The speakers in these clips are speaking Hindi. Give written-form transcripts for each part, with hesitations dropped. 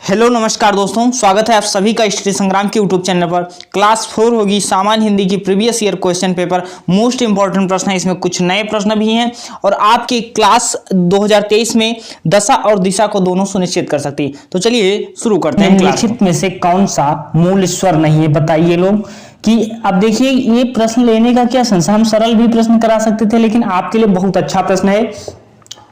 हेलो नमस्कार दोस्तों, स्वागत है आप सभी का स्टडी संग्राम के यूट्यूब चैनल पर। क्लास 4 होगी सामान्य हिंदी की previous year question paper. Most important प्रश्न है, इसमें कुछ नए प्रश्न भी हैं और आपकी क्लास 2023 में दशा और दिशा को दोनों सुनिश्चित कर सकती है। तो चलिए शुरू करते हैं। निम्नलिखित में से कौन सा मूल स्वर नहीं है, बताइए लोग। कि अब देखिए ये प्रश्न लेने का क्या सेंस, हम सरल भी प्रश्न करा सकते थे, लेकिन आपके लिए बहुत अच्छा प्रश्न है।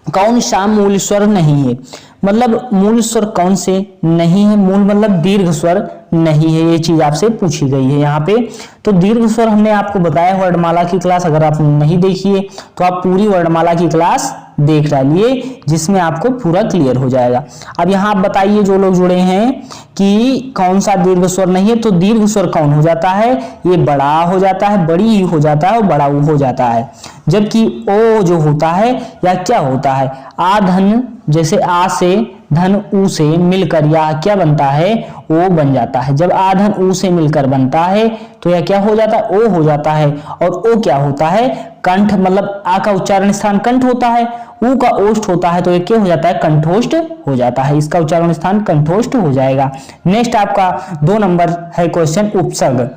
कौन सा मूल स्वर नहीं है, मतलब मूल स्वर कौन से नहीं है। मूल मतलब दीर्घ स्वर नहीं है, ये चीज आपसे पूछी गई है यहाँ पे। तो दीर्घ स्वर हमने आपको बताया वर्णमाला की क्लास, अगर आप नहीं देखिए तो आप पूरी वर्णमाला की क्लास देख डालिए, जिसमें आपको पूरा क्लियर हो जाएगा। अब यहाँ आप बताइए जो लोग जुड़े हैं कि कौन सा दीर्घ स्वर नहीं है, तो दीर्घ स्वर कौन हो जाता है, ये बड़ा हो जाता है, बड़ी ई हो जाता है और बड़ा ऊ हो जाता है। जबकि ओ जो होता है या क्या होता है, आ धन, जैसे आ से धन ऊ से मिलकर या क्या बनता है, ओ बन जाता है। जब आ धन ऊ से मिलकर बनता है तो यह क्या हो जाता है, ओ हो जाता है। और ओ क्या होता है, कंठ, मतलब आ का उच्चारण स्थान कंठ होता है, ऊ का ओष्ठ होता है, तो ये क्या हो जाता है, कंठोष्ठ हो जाता है। इसका उच्चारण स्थान कंठोष्ठ हो जाएगा। नेक्स्ट आपका 2 नंबर है क्वेश्चन, उपसर्ग।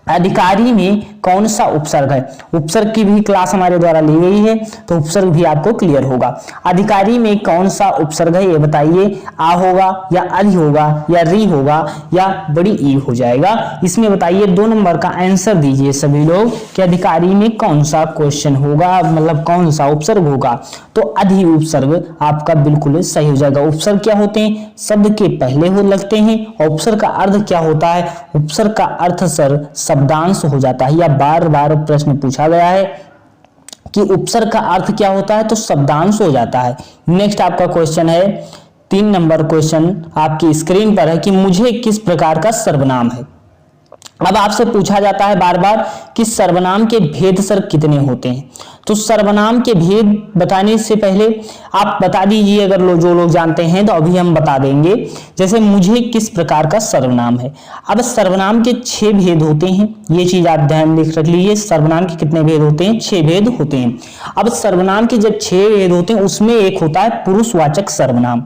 अधिकारी में कौन सा उपसर्ग है। उपसर्ग की भी क्लास हमारे द्वारा ली गई है, तो उपसर्ग भी आपको क्लियर होगा। अधिकारी में कौन सा उपसर्ग है, ये बताइए। आ होगा या अधि होगा या री होगा या बड़ी ई हो जाएगा। इसमें बताइए 2 नंबर का आंसर दीजिए सभी लोग कि अधिकारी में कौन सा क्वेश्चन होगा, मतलब कौन सा उपसर्ग होगा। तो अधि उपसर्ग आपका बिल्कुल सही हो जाएगा। उपसर्ग क्या होते हैं, शब्द के पहले हो लगते हैं। और उपसर्ग का अर्थ क्या होता है, उपसर्ग का अर्थ सर शब्दांश हो जाता है। या बार बार प्रश्न पूछा गया है कि उपसर्ग का अर्थ क्या होता है, तो शब्दांश हो जाता है। नेक्स्ट आपका क्वेश्चन है 3 नंबर क्वेश्चन आपकी स्क्रीन पर है कि मुझे किस प्रकार का सर्वनाम है। अब आपसे पूछा जाता है बार बार कि सर्वनाम के भेद सर कितने होते हैं। तो सर्वनाम के भेद बताने से पहले आप बता दीजिए, अगर जो लोग जानते हैं तो अभी हम बता देंगे। जैसे मुझे किस प्रकार का सर्वनाम है। अब सर्वनाम के 6 भेद होते हैं, ये चीज आप ध्यान लिख रख लीजिए। सर्वनाम के कितने भेद होते हैं, 6 भेद होते हैं। अब सर्वनाम के जब 6 भेद होते हैं, उसमें एक होता है पुरुषवाचक सर्वनाम।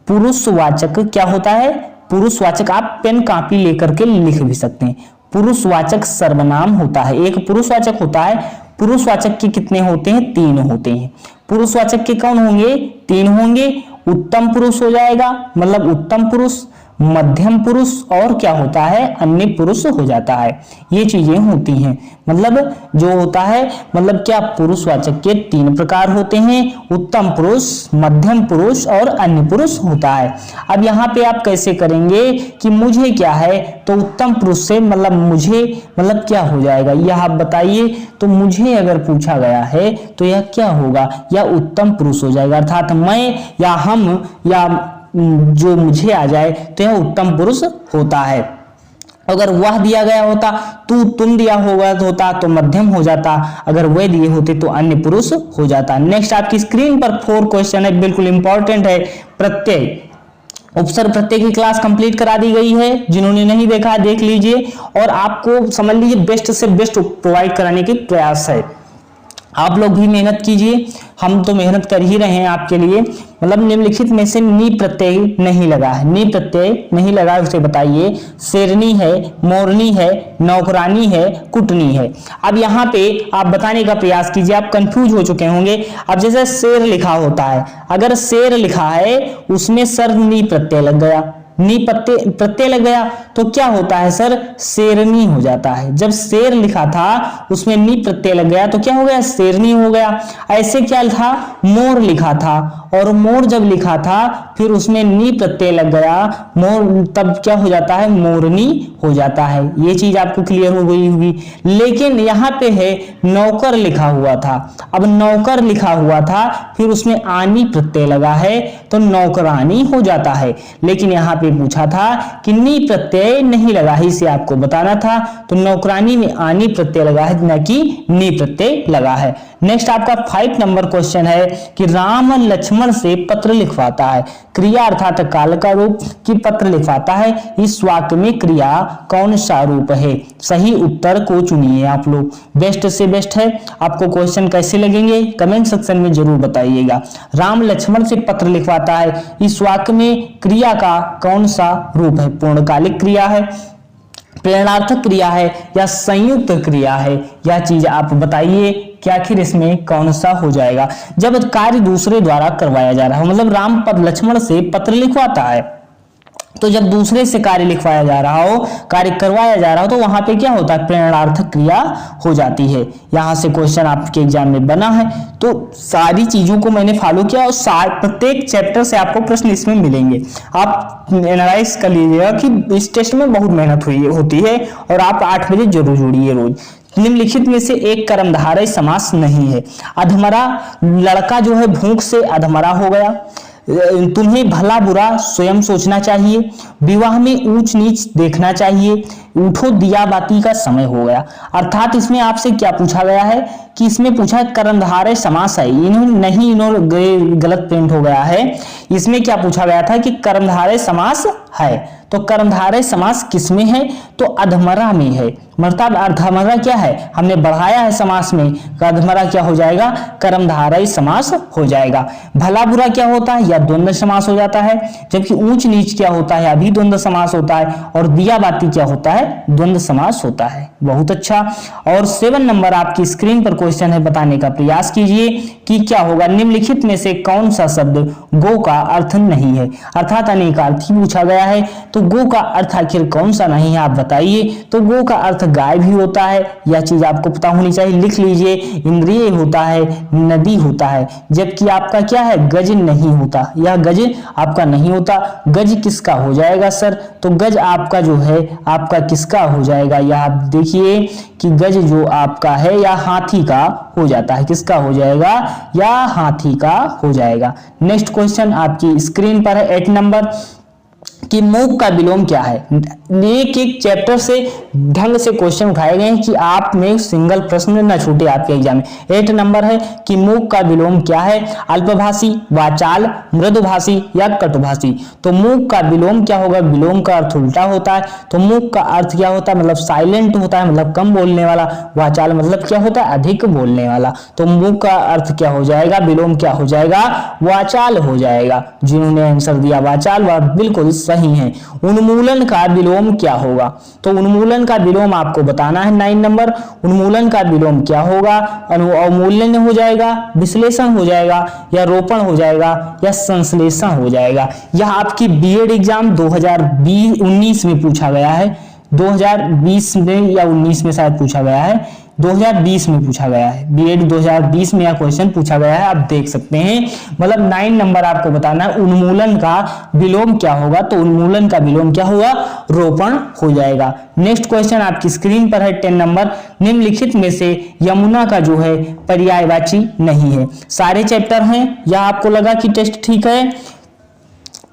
पुरुषवाचक क्या होता है, पुरुषवाचक आप पेन कॉपी लेकर के लिख भी सकते हैं। पुरुषवाचक सर्वनाम होता है, एक पुरुषवाचक होता है। पुरुषवाचक के कितने होते हैं, 3 होते हैं। पुरुषवाचक के कौन होंगे, 3 होंगे। उत्तम पुरुष हो जाएगा, मतलब उत्तम पुरुष, मध्यम पुरुष और क्या होता है, अन्य पुरुष हो जाता है। ये चीजें होती हैं, मतलब जो होता है, मतलब क्या, पुरुषवाचक के 3 प्रकार होते हैं, उत्तम पुरुष, मध्यम पुरुष और अन्य पुरुष होता है। अब यहाँ पे आप कैसे करेंगे कि मुझे क्या है, तो उत्तम पुरुष से मतलब मुझे, मतलब क्या हो जाएगा, यह आप बताइए। तो मुझे अगर पूछा गया है तो यह क्या होगा, या उत्तम पुरुष हो जाएगा। अर्थात मैं या हम या जो मुझे आ जाए तो यह उत्तम पुरुष होता है। अगर वह दिया गया होता, तू तुम दिया होता तो मध्यम हो जाता, अगर वह दिए होते तो अन्य पुरुष हो जाता। नेक्स्ट आपकी स्क्रीन पर 4 क्वेश्चन है, बिल्कुल इंपॉर्टेंट है। प्रत्यय, उपसर्ग प्रत्यय की क्लास कंप्लीट करा दी गई है, जिन्होंने नहीं देखा देख लीजिए। और आपको समझ लीजिए बेस्ट से बेस्ट प्रोवाइड कराने की प्रयास है। आप लोग भी मेहनत कीजिए, हम तो मेहनत कर ही रहे हैं आपके लिए। मतलब निम्नलिखित में से नी प्रत्यय नहीं लगा है, नी प्रत्यय नहीं लगा है, उसे बताइए। शेरनी है, मोरनी है, नौकरानी है, कुटनी है। अब यहाँ पे आप बताने का प्रयास कीजिए, आप कंफ्यूज हो चुके होंगे। अब जैसे शेर लिखा होता है, अगर शेर लिखा है उसमें सर नी प्रत्यय लग गया, नी प्रत्यय लग गया तो क्या होता है सर, शेरनी हो जाता है। जब शेर लिखा था उसमें नी प्रत्यय लग गया तो क्या हो गया, शेरनी हो गया। ऐसे क्या था, मोर लिखा था और मोर जब लिखा था फिर उसमें नी प्रत्यय लग गया, मोर, तब क्या हो जाता है, मोरनी हो जाता है। ये चीज आपको क्लियर हो गई होगी। लेकिन यहाँ पे है नौकर लिखा हुआ था, अब नौकर लिखा हुआ था फिर उसमें आनी प्रत्यय लगा है तो नौकरानी हो जाता है। लेकिन यहाँ पे पूछा था कि नी प्रत्यय नहीं लगा है, इसे आपको बताना था। तो नौकरानी में आनी प्रत्यय लगा है, न कि नी प्रत्यय लगा है। नेक्स्ट आपका 5 नंबर क्वेश्चन है कि राम लक्ष्मण से पत्र लिखवाता है, क्रिया अर्थात काल का रूप कि पत्र लिखवाता है, इस वाक्य में क्रिया कौन सा रूप है? सही उत्तर को चुनिए आप लोग। बेस्ट से बेस्ट है। आपको क्वेश्चन कैसे लगेंगे कमेंट सेक्शन में जरूर बताइएगा। राम लक्ष्मण से पत्र लिखवाता है, इस वाक्य में क्रिया का कौन सा रूप है? पूर्णकालिक क्रिया है, प्रेरणार्थक क्रिया है या संयुक्त क्रिया है? यह चीज आप बताइए कि आखिर इसमें कौन सा हो जाएगा। जब कार्य दूसरे द्वारा करवाया जा रहा हो, मतलब राम लक्ष्मण से पत्र लिखवाता है, तो जब दूसरे से कार्य लिखवाया जा रहा हो, कार्य करवाया जा रहा हो, तो वहां पे क्या होता है? प्रेरणार्थक क्रिया हो जाती है। यहां से क्वेश्चन आपके एग्जाम में बना है, तो सारी चीजों को मैंने फॉलो किया और प्रत्येक चैप्टर से आपको प्रश्न इसमें मिलेंगे। आप एनालाइज कर लीजिएगा कि इस टेस्ट में बहुत मेहनत होती है और आप 8 बजे जरूर जुड़िए रोज। निम्नलिखित में से एक कर्मधारय समास नहीं है। अधमरा, लड़का जो है भूख से अधमरा हो गया। तुम्हें भला बुरा स्वयं सोचना चाहिए। विवाह में ऊंच नीच देखना चाहिए। उठो दिया बाती का समय हो गया। अर्थात इसमें आपसे क्या पूछा गया है कि इसमें पूछा कर्मधारय समास है, इन्होंने गलत प्रिंट हो गया है। इसमें क्या पूछा गया था कि कर्मधारय समास है, तो कर्मधारय समास किसमें है? तो अधमरा में है। मतलब अधमरा क्या है? हमने बढ़ाया है समास में, अधमरा क्या हो जाएगा? कर्मधारय समास हो जाएगा। भला बुरा क्या होता है? या द्वंद्व समास हो जाता है। जबकि ऊंच नीच क्या होता है? अभी द्वंद्व समास होता है। और दिया बाती क्या होता है? द्वंद्व समास होता है। बहुत अच्छा। और 7 नंबर आपकी स्क्रीन पर क्वेश्चन है, बताने का प्रयास कीजिए कि क्या होगा। निम्नलिखित में से कौन सा शब्द गो का अर्थ नहीं है? अर्थात अनेकार्थी पूछा गया है, तो गो का अर्थ आखिर कौन सा नहीं है आप बताइए। तो गो का अर्थ गाय भी होता है, यह चीज आपको पता होनी चाहिए। लिख लीजिए, इंद्रिय होता है, नदी होता है। जबकि आपका क्या है? गज नहीं होता, यह गज आपका नहीं होता। गज किसका हो जाएगा सर? तो गज आपका जो है आपका किसका हो जाएगा? यह आप देखिए कि गज जो आपका है या हाथी का हो जाता है। किसका हो जाएगा? या हाथी का हो जाएगा। नेक्स्ट क्वेश्चन आपकी स्क्रीन पर है 8 नंबर कि मूक का विलोम क्या है। एक एक चैप्टर से ढंग से क्वेश्चन उठाए गए हैं कि आप में सिंगल प्रश्न न छूटे आपके एग्जाम में। 8 नंबर है कि मूक का विलोम क्या है? अल्पभाषी, वाचाल, मृदुभाषी या कटुभाषी। तो मूक का विलोम क्या होगा? विलोम का अर्थ उल्टा होता है। तो मूक का अर्थ क्या होता है? मतलब साइलेंट होता है, मतलब कम बोलने वाला। वाचाल मतलब क्या होता है? अधिक बोलने वाला। तो मूक का अर्थ क्या हो जाएगा? विलोम क्या हो जाएगा? वाचाल हो जाएगा। जिन्होंने आंसर दिया वाचाल वह बिल्कुल सही है। उन्मूलन का विलोम क्या होगा? तो उन्मूलन का विलोम आपको बताना है 9 नंबर। उन्मूलन का विलोम क्या होगा? अवमूल्यन हो जाएगा, विश्लेषण हो जाएगा, या रोपण हो जाएगा, या संश्लेषण हो जाएगा। यह आपकी बीएड एग्जाम 2019 में पूछा गया है। 2020 में या 19 में शायद पूछा गया है। 2020 में पूछा गया है। बीएड 2020 में यह क्वेश्चन पूछा गया है, आप देख सकते हैं। मतलब 9 नंबर आपको बताना है उन्मूलन का विलोम क्या होगा। तो उन्मूलन का विलोम क्या होगा? रोपण हो जाएगा। नेक्स्ट क्वेश्चन आपकी स्क्रीन पर है 10 नंबर। निम्नलिखित में से यमुना का जो है पर्यायवाची नहीं है। सारे चैप्टर हैं या आपको लगा कि टेस्ट ठीक है?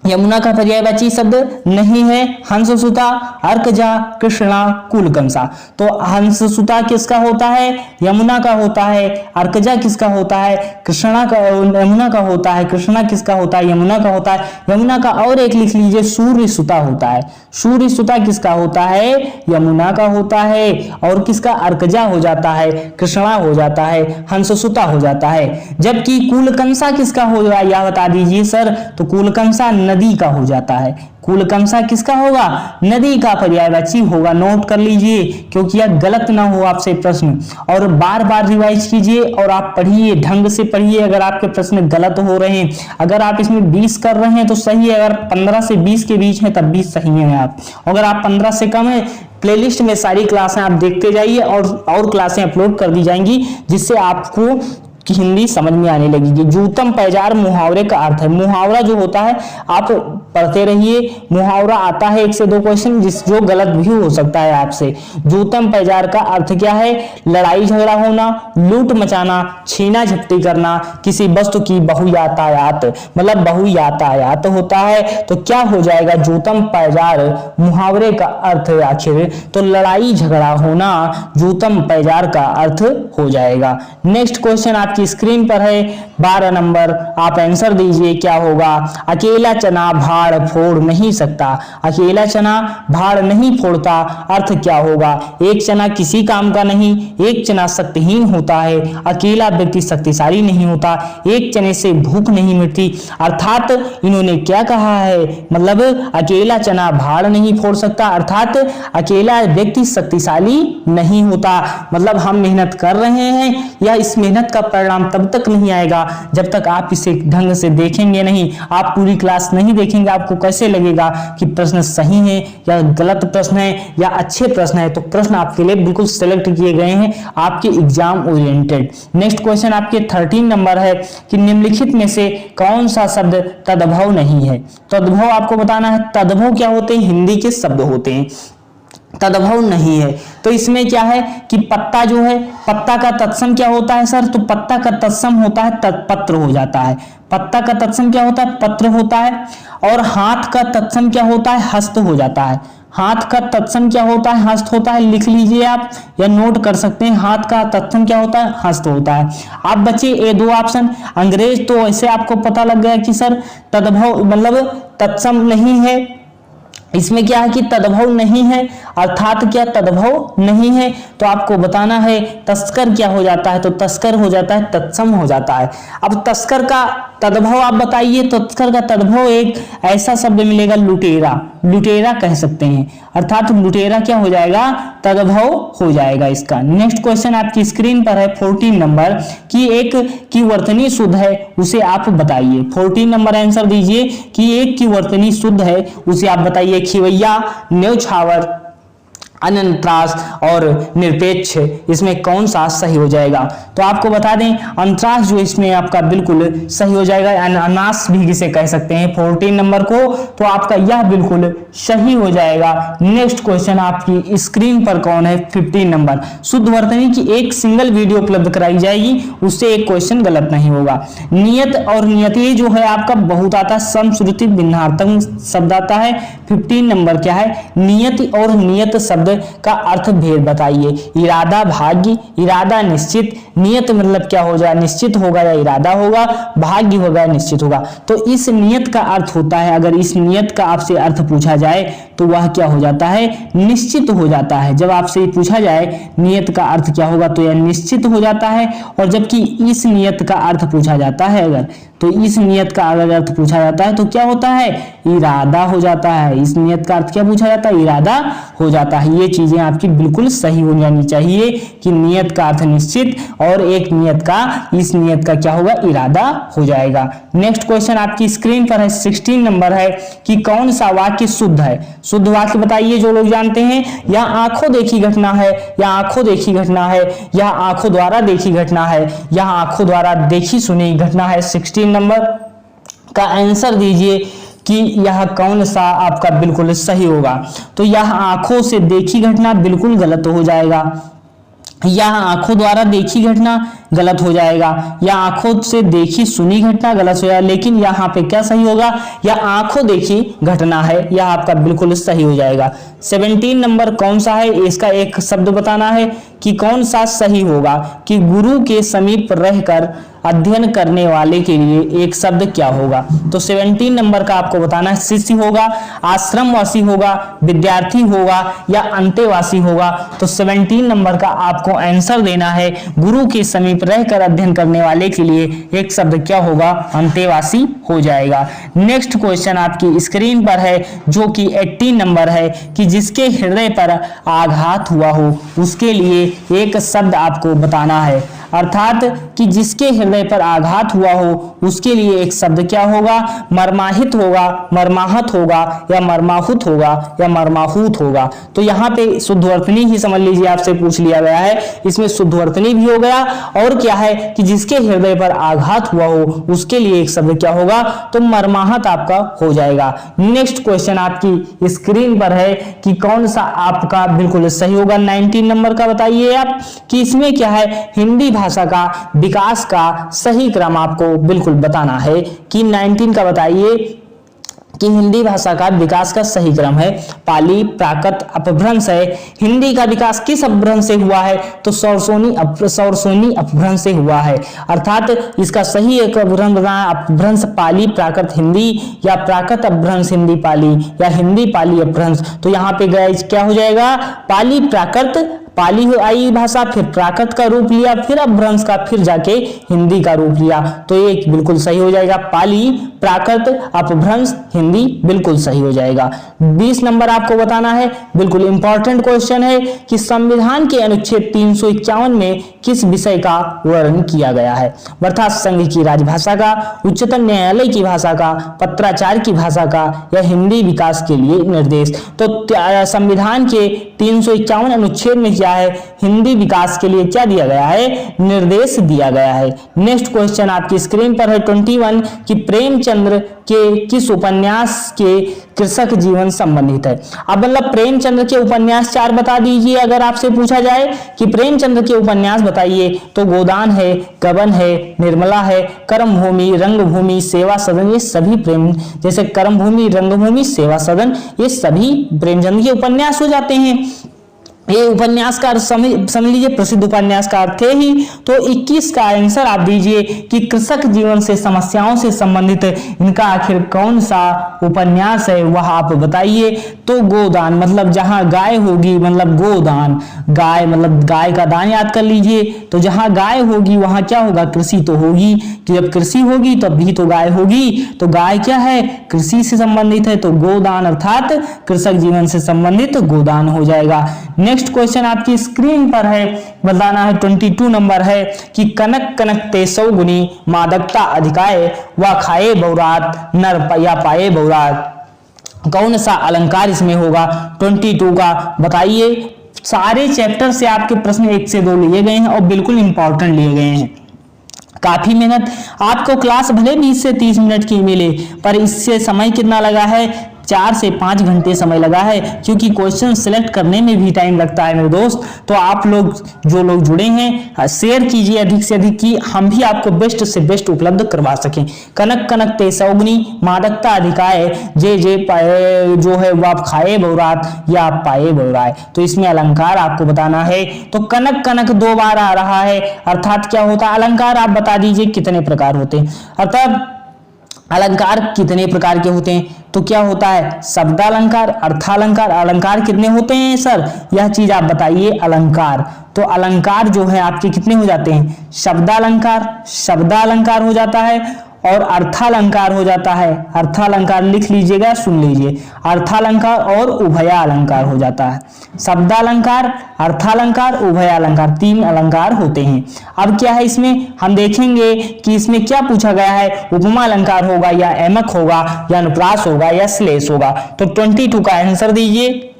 यमुना का पर्यायवाची शब्द नहीं है। हंससुता, अर्कजा, कृष्णा, कुलकंसा। तो हंससुता किसका होता है? यमुना का होता है। अर्कजा किसका होता है? कृष्णा का, यमुना का होता है। कृष्णा किसका होता है? यमुना का होता है। यमुना का और एक लिख लीजिए, सूर्यसुता होता है। सूर्यसुता किसका होता है? यमुना का होता है। और किसका? अर्कजा हो जाता है, कृष्णा हो जाता है, हंससुता हो जाता है। जबकि कुलकंसा किसका होगा यह बता दीजिए सर। तो कुलकंसा नदी का हो जाता है। कुलकंसा किसका होगा? नदी का पर्यायवाची होगा। नोट कर लीजिए क्योंकि यह गलत ना हो आपसे प्रश्न। और बार बार रिवाइज कीजिए और आप पढ़िए, ढंग से पढ़िए। अगर आपके प्रश्न गलत हो रहे हैं, अगर आप इसमें 20 कर रहे हैं तो सही है। अगर 15 से 20 के बीच में तब भी सही है आप। अगर आप 15 से कम है, प्लेलिस्ट में सारी क्लासें आप देखते जाइए और क्लासें अपलोड कर दी जाएंगी, जिससे आपको की हिंदी समझ में आने लगेगी। जूतम पैजार मुहावरे का अर्थ है। मुहावरा जो होता है आप पढ़ते रहिए, मुहावरा आता है 1 से 2 क्वेश्चन जो गलत भी हो सकता है आपसे। जूतम पैजार का अर्थ क्या है? लड़ाई झगड़ा होना, लूट मचाना, छीना झपटी करना, किसी वस्तु की बहुयातायात, मतलब बहुयातायात होता है। तो क्या हो जाएगा जूतम पैजार मुहावरे का अर्थ आखिर? तो लड़ाई झगड़ा होना जूतम पैजार का अर्थ हो जाएगा। नेक्स्ट क्वेश्चन आपकी स्क्रीन पर है 12 नंबर, आप आंसर दीजिए क्या होगा। अकेला चना भाड़ फोड़ नहीं सकता। अकेला चना भाड़ नहीं फोड़ता, अर्थ क्या होगा? एक चना किसी काम का नहीं, एक चना शक्तिहीन होता है, अकेला व्यक्ति शक्तिशाली नहीं होता, एक चने से भूख नहीं मिटती। अर्थात इन्होंने क्या कहा है, मतलब अकेला चना भाड़ नहीं फोड़ सकता, अर्थात अकेला व्यक्ति शक्तिशाली नहीं होता। मतलब हम मेहनत कर रहे हैं या इस मेहनत का परिणाम तब तक नहीं आएगा जब तक आप इसे ढंग से देखेंगे नहीं। आप पूरी क्लास नहीं देखेंगे, आपको कैसे लगेगा कि प्रश्न सही है या गलत प्रश्न है या अच्छे प्रश्न है। तो प्रश्न आपके लिए बिल्कुल सेलेक्ट किए गए हैं आपके एग्जाम ओरिएंटेड। नेक्स्ट क्वेश्चन आपके 13 नंबर है कि निम्नलिखित में से कौन सा शब्द तद्भव नहीं है। तद्भव आपको बताना है। तद्भव क्या होते हैं? हिंदी के शब्द होते हैं, तद्भव नहीं है। तो इसमें क्या है कि पत्ता जो है, पत्ता का तत्सम क्या होता है सर? तो पत्ता का तत्सम होता है पत्र हो जाता है। पत्ता का तत्सम क्या होता है? पत्र होता है। और हाथ का तत्सम क्या होता है? हस्त हो जाता है। हाथ का तत्सम क्या होता है? हस्त होता है। लिख लीजिए आप या नोट कर सकते हैं, हाथ का तत्सम क्या होता है? हस्त होता है। आप बचे ये 2 ऑप्शन। अंग्रेज तो ऐसे आपको पता लग गया कि सर तद्भव मतलब तत्सम नहीं है। इसमें क्या है कि तद्भव नहीं है, अर्थात क्या तद्भव नहीं है। तो आपको बताना है तस्कर क्या हो जाता है? तो तस्कर हो जाता है तत्सम हो जाता है। अब तस्कर का तद्भव आप बताइए। तस्कर का तद्भव एक ऐसा शब्द मिलेगा लुटेरा, लुटेरा कह सकते हैं, अर्थात लुटेरा क्या हो जाएगा? तद्भव हो जाएगा इसका। नेक्स्ट क्वेश्चन आपकी स्क्रीन पर है 14 नंबर कि एक की वर्तनी शुद्ध है, उसे आप बताइए। 14 नंबर आंसर दीजिए कि एक की वर्तनी शुद्ध है, उसे आप बताइए। खिवैया, न्यौछावर, अनंतरास और निरपेक्ष, इसमें कौन सा सही हो जाएगा? तो आपको बता दें अंतरास जो इसमें आपका बिल्कुल सही हो जाएगा। अनास भी इसे कह सकते हैं 14 नंबर को, तो आपका यह बिल्कुल सही हो जाएगा। नेक्स्ट क्वेश्चन आपकी स्क्रीन पर कौन है? 15 नंबर। शुद्ध वर्तनी की एक सिंगल वीडियो उपलब्ध कराई जाएगी, उससे एक क्वेश्चन गलत नहीं होगा। नियत और नियति जो है आपका बहुत आता है, समश्रुति भिन्नार्थक शब्द आता है। 15 नंबर क्या है? नियति और नियत शब्द का अर्थ भेद बताइए। इरादा भाग्य, इरादा निश्चित, नियत मतलब क्या हो जाए? निश्चित होगा या इरादा होगा, भाग्य होगा निश्चित होगा। तो इस नियत का अर्थ होता है, अगर इस नियत का आपसे अर्थ पूछा जाए तो वह क्या हो जाता है? निश्चित हो जाता है। जब आपसे पूछा जाए नियत का अर्थ क्या होगा तो यह निश्चित हो जाता है। और जबकि इस नियत का अर्थ पूछा जाता है अगर, तो इस नियत का अगर अर्थ पूछा जाता है तो क्या होता है? इरादा हो जाता है। इस नियत का अर्थ क्या पूछा जाता है? इरादा हो जाता है। ये चीजें आपकी बिल्कुल सही हो जानी चाहिए कि नियत का अर्थ निश्चित और एक नियत का, इस नियत का क्या होगा? इरादा हो जाएगा। नेक्स्ट क्वेश्चन आपकी स्क्रीन पर है 16 नंबर है कि कौन सा वाक्य शुद्ध है? शुद्ध वाक्य बताइए जो लोग जानते हैं। यह आंखों देखी घटना है, या आंखों देखी घटना है, यह आंखों द्वारा देखी घटना है, यह आंखों द्वारा देखी सुनी घटना है। 16 नंबर का आंसर दीजिए कि यह कौन सा आपका बिल्कुल सही होगा। तो यह आंखों से देखी घटना बिल्कुल गलत हो जाएगा। यह आंखों द्वारा देखी घटना गलत हो जाएगा, या आंखों से देखी सुनी घटना गलत हो जाएगा। लेकिन यहाँ पे क्या सही होगा? या आंखों देखी घटना है, यह आपका बिल्कुल सही हो जाएगा। 17 नंबर कौन सा है? इसका एक शब्द बताना है कि कौन सा सही होगा। कि गुरु के समीप रहकर अध्ययन करने वाले के लिए एक शब्द क्या होगा? तो 17 नंबर का आपको बताना है शिष्य होगा, आश्रमवासी होगा, विद्यार्थी होगा या अंतेवासी होगा। तो 17 नंबर का आपको आंसर देना है गुरु के समीप रहकर अध्ययन करने वाले के लिए एक शब्द क्या होगा? अंतेवासी हो जाएगा। नेक्स्ट क्वेश्चन आपकी स्क्रीन पर है जो कि 18 नंबर है कि जिसके हृदय पर आघात हुआ हो उसके लिए एक शब्द आपको बताना है। अर्थात कि जिसके हृदय पर आघात हुआ हो उसके लिए एक शब्द क्या होगा, मर्माहित होगा, मर्माहत होगा या मर्माहुत होगा या मर्माहूत होगा। तो यहाँ पे शुद्धवर्तनी ही समझ लीजिए आपसे पूछ लिया गया है, इसमें शुद्धवर्तनी भी हो गया और क्या है कि जिसके हृदय पर आघात हुआ हो उसके लिए एक शब्द क्या होगा, तो मर्माहत आपका हो जाएगा। नेक्स्ट क्वेश्चन आपकी स्क्रीन पर है कि कौन सा आपका बिल्कुल सही होगा। 19 नंबर का बताइए आप कि इसमें क्या है, हिंदी भाषा का विकास का सही क्रम आपको बिल्कुल बताना है कि 19 का बताइए कि हिंदी भाषा का विकास का सही क्रम है। पाली, प्राकृत, अपभ्रंश है। हिंदी का विकास किस अपभ्रंश से हुआ है, तो सौरसोनी अपभ्रंश से हुआ है। अर्थात इसका सही एक अपभ्रंश बताना, अपभ्रंश पाली प्राकृत हिंदी या प्राकृत अपभ्रंश हिंदी पाली या हिंदी पाली अपभ्रंश। तो यहाँ पे गाइस क्या हो जाएगा, पाली प्राकृत, पाली आई भाषा फिर प्राकृत का रूप लिया फिर अपभ्रंश का फिर जाके हिंदी का रूप लिया, तो ये बिल्कुल सही हो जाएगा। पाली प्राकृत अपभ्रंश हिंदी बिल्कुल सही हो जाएगा। 20 नंबर आपको बताना है, बिल्कुल इंपॉर्टेंट क्वेश्चन है कि संविधान के अनुच्छेद 351 में किस विषय का वर्णन किया गया है। अर्थात संघ की राजभाषा का, उच्चतम न्यायालय की भाषा का, पत्राचार की भाषा का या हिंदी विकास के लिए निर्देश। तो संविधान के 351 अनुच्छेद में क्या है, हिंदी विकास के लिए क्या दिया गया है, निर्देश दिया गया है। नेक्स्ट क्वेश्चन आपकी स्क्रीन पर है 21 कि प्रेमचंद्र के किस उपन्यास के कृषक जीवन संबंधित है। अब मतलब प्रेमचंद्र के उपन्यास 4 बता दीजिए। अगर आपसे पूछा जाए कि प्रेमचंद्र के उपन्यास बताइए तो गोदान है, गबन है, निर्मला है, कर्मभूमि, रंगभूमि, सेवा सदन, ये सभी प्रेम, जैसे कर्मभूमि, रंगभूमि, सेवा सदन, ये सभी प्रेमचंद्र के उपन्यास हो जाते हैं। ये उपन्यासकार समझ लीजिए प्रसिद्ध उपन्यासकार थे ही। तो 21 का आंसर आप दीजिए कि कृषक जीवन से समस्याओं से संबंधित इनका आखिर कौन सा उपन्यास है, वह आप बताइए। तो गोदान मतलब जहां गाय होगी, मतलब गोदान, गाय मतलब गाय का दान याद कर लीजिए। तो जहां गाय होगी वहां क्या होगा, कृषि तो होगी, कि जब कृषि होगी तब भी तो गाय होगी। तो गाय क्या है, कृषि से संबंधित है, तो गोदान अर्थात कृषक जीवन से संबंधित गोदान हो जाएगा। नेक्स्ट क्वेश्चन आपकी स्क्रीन पर है, बताना है 22 नंबर है कि कनक कनक ते सौगुनी मादकता अधिकाय व खाए बहुरात नर या पाए बहुरात, कौन सा अलंकार इसमें होगा। 22 का बताइए। सारे चैप्टर से आपके प्रश्न 1 से 2 लिए गए हैं और बिल्कुल इंपॉर्टेंट लिए गए हैं। काफी मेहनत, आपको क्लास भले 20 से 30 मिनट की मिले पर इससे समय कितना लगा है, 4 से 5 घंटे समय लगा है, क्योंकि क्वेश्चन सिलेक्ट करने में भी टाइम लगता है मेरे दोस्त। तो आप लोग जो लोग जुड़े हैं शेयर कीजिए अधिक से अधिक कि हम भी आपको बेस्ट से बेस्ट उपलब्ध करवा सकें। कनक कनक ते सौगुनी मादकता अधिकाय जे जे पाए, जो है वो आप खाए बहुरात या आप पाए बहुराय। तो इसमें अलंकार आपको बताना है। तो कनक कनक 2 बार आ रहा है, अर्थात क्या होता है अलंकार, आप बता दीजिए कितने प्रकार होते हैं। अर्थात अलंकार कितने प्रकार के होते हैं, तो क्या होता है शब्दालंकार, अर्थालंकार। अलंकार कितने होते हैं सर, यह चीज आप बताइए। अलंकार, तो अलंकार जो है आपके कितने हो जाते हैं, शब्दालंकार हो जाता है और अर्थालंकार हो जाता है। अर्थालंकार लिख लीजिएगा, सुन लीजिए, अर्थालंकार और उभयालंकार हो जाता है। शब्दालंकार, अर्थालंकार, उभयालंकार, 3 अलंकार होते हैं। अब क्या है इसमें हम देखेंगे कि इसमें क्या पूछा गया है, उपमा अलंकार होगा या एमक होगा या अनुप्रास होगा या श्लेष होगा। तो 22 का आंसर दीजिए।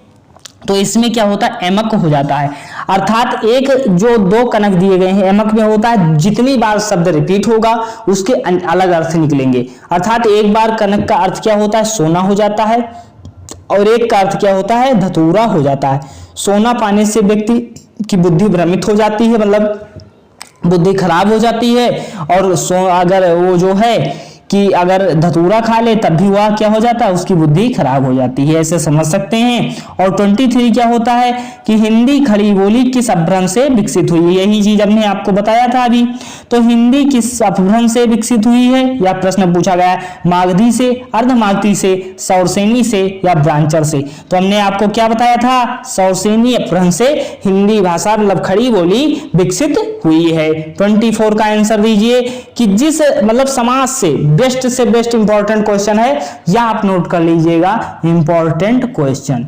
तो इसमें क्या होता है, एमक हो जाता है। अर्थात एक जो 2 कनक दिए गए हैं, एमक में होता है जितनी बार शब्द रिपीट होगा उसके अलग अर्थ निकलेंगे। अर्थात एक बार कनक का अर्थ क्या होता है, सोना हो जाता है, और एक का अर्थ क्या होता है, धतूरा हो जाता है। सोना पाने से व्यक्ति की बुद्धि भ्रमित हो जाती है, मतलब बुद्धि खराब हो जाती है। और अगर वो जो है कि अगर धतूरा खा ले तब भी वह क्या हो जाता है, उसकी बुद्धि खराब हो जाती है, ऐसे समझ सकते हैं। और 23 क्या होता है कि हिंदी खड़ी बोली किस अपभ्रंश से विकसित हुई है, यही चीज हमने आपको बताया था अभी। तो हिंदी किस अपभ्रंश से विकसित हुई है, यह प्रश्न पूछा गया है। मागधी से, अर्धमागधी से, सौरसेनी से या ब्रांचर से। तो हमने आपको क्या बताया था, सौरसेनी अपभ्रंश से हिंदी भाषा मतलब खड़ी बोली विकसित हुई है। 24 का आंसर दीजिए कि जिस मतलब समाज से बेस्ट इंपॉर्टेंट क्वेश्चन है, यह आप नोट कर लीजिएगा, इंपॉर्टेंट क्वेश्चन।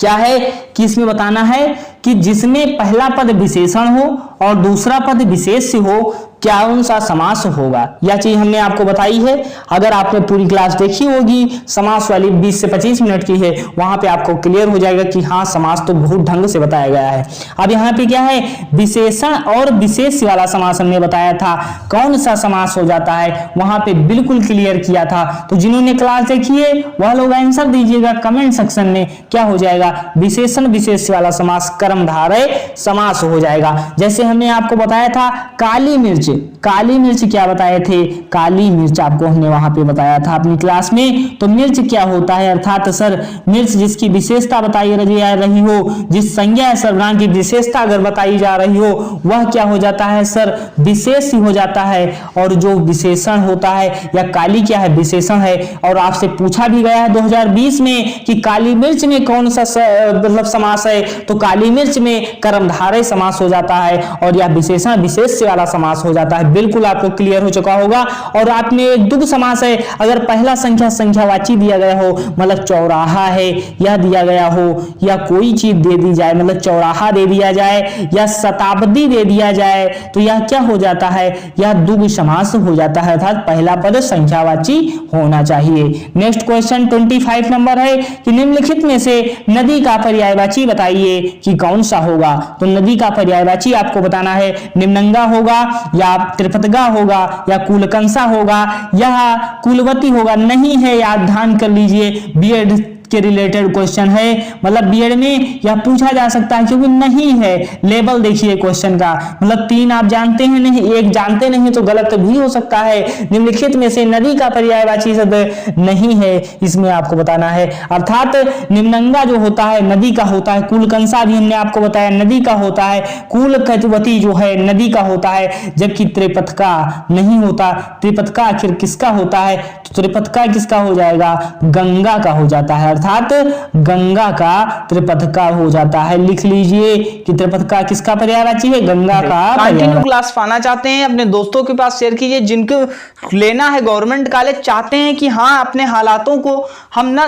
क्या है कि इसमें बताना है कि जिसमें पहला पद विशेषण हो और दूसरा पद विशेष्य हो, क्या कौन सा समास होगा। यह चीज हमने आपको बताई है। अगर आपने पूरी क्लास देखी होगी, समास वाली 20 से 25 मिनट की है, वहां पे आपको क्लियर हो जाएगा कि हाँ समास तो बहुत ढंग से बताया गया है। अब यहाँ पे क्या है, विशेषण और विशेष्य वाला समास हमने बताया था, कौन सा समास हो जाता है वहां पे बिल्कुल क्लियर किया था। तो जिन्होंने क्लास देखी है वह लोग आंसर दीजिएगा कमेंट सेक्शन में, क्या हो जाएगा, विशेषण विशेष्य वाला समास कर्मधारय समास हो जाएगा। जैसे हमने आपको बताया था काली मिर्च, काली मिर्च क्या बताए थे, काली मिर्च आपको हमने वहां पे बताया था अपनी क्लास में। तो मिर्च क्या होता है, अर्थात सर मिर्च जिसकी विशेषता बताई रही हो, जिस संज्ञा सर्वनाम की विशेषता अगर बताई जा रही हो, वह क्या हो जाता है सर, विशेष हो जाता है। और जो विशेषण होता है या काली क्या है, विशेषण है। और आपसे पूछा भी गया है 2020 में कि काली मिर्च में कौन सा मतलब समास है, तो काली मिर्च में कर्मधारय समास हो जाता है और यह विशेषण विशेष्य वाला समास हो जाता है। बिल्कुल आपको क्लियर हो चुका होगा। और आपने एक द्वंद्व समास है, अगर पहला संख्या संख्यावाची दिया गया हो, मतलब चौराहा है यह दिया गया हो, या कोई चीज दे दी जाए, मतलब चौराहा दे दिया जाए या शताब्दी दे दिया जाए, तो यह क्या हो जाता है, यह द्वंद्व समास हो जाता है, अर्थात पहला पद संख्यावाची होना चाहिए। नेक्स्ट क्वेश्चन 25 नंबर है कि निम्नलिखित में से नदी का पर्यायवाची बताइए कि कौन सा होगा। तो नदी का पर्यायवाची आपको बताना है, निम्नंगा होगा या त्रिपतगा होगा या कुलकंसा होगा या कुलवती होगा। नहीं है, याद ध्यान कर लीजिए, बीएड के रिलेटेड क्वेश्चन है, मतलब बीएड में यह पूछा जा सकता है क्योंकि नहीं है। लेवल देखिए क्वेश्चन का, मतलब 3 आप जानते हैं नहीं, 1 जानते नहीं तो गलत भी हो सकता है। निम्नलिखित में से नदी का पर्यायवाची शब्द नहीं है, इसमें आपको बताना है। अर्थात निम्नंगा जो होता है नदी का होता है, कुलकंसा भी हमने आपको बताया नदी का होता है, कुलवती जो है नदी का होता है, जबकि त्रिपतका नहीं होता। त्रिपतका आखिर किसका होता है, तो त्रिपतका किसका हो जाएगा, गंगा का हो जाता है, अर्थात गंगा का त्रिपतका हो जाता है। लिख लीजिए कि त्रिपतका किसका पर्यायवाची है, गंगा का। कंटिन्यू क्लास पाना चाहते हैं अपने दोस्तों के पास शेयर कीजिए, जिनको लेना है गवर्नमेंट कॉलेज, चाहते हैं कि हाँ अपने हालातों को हम ना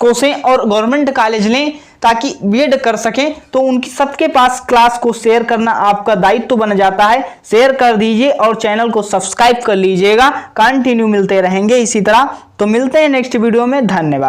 कोसें और गवर्नमेंट कॉलेज लें ताकि बीएड कर सकें, तो उनकी सबके पास क्लास को शेयर करना आपका दायित्व बन जाता है। शेयर कर दीजिए और चैनल को सब्सक्राइब कर लीजिएगा। कंटिन्यू मिलते रहेंगे इसी तरह। तो मिलते हैं नेक्स्ट वीडियो में, धन्यवाद।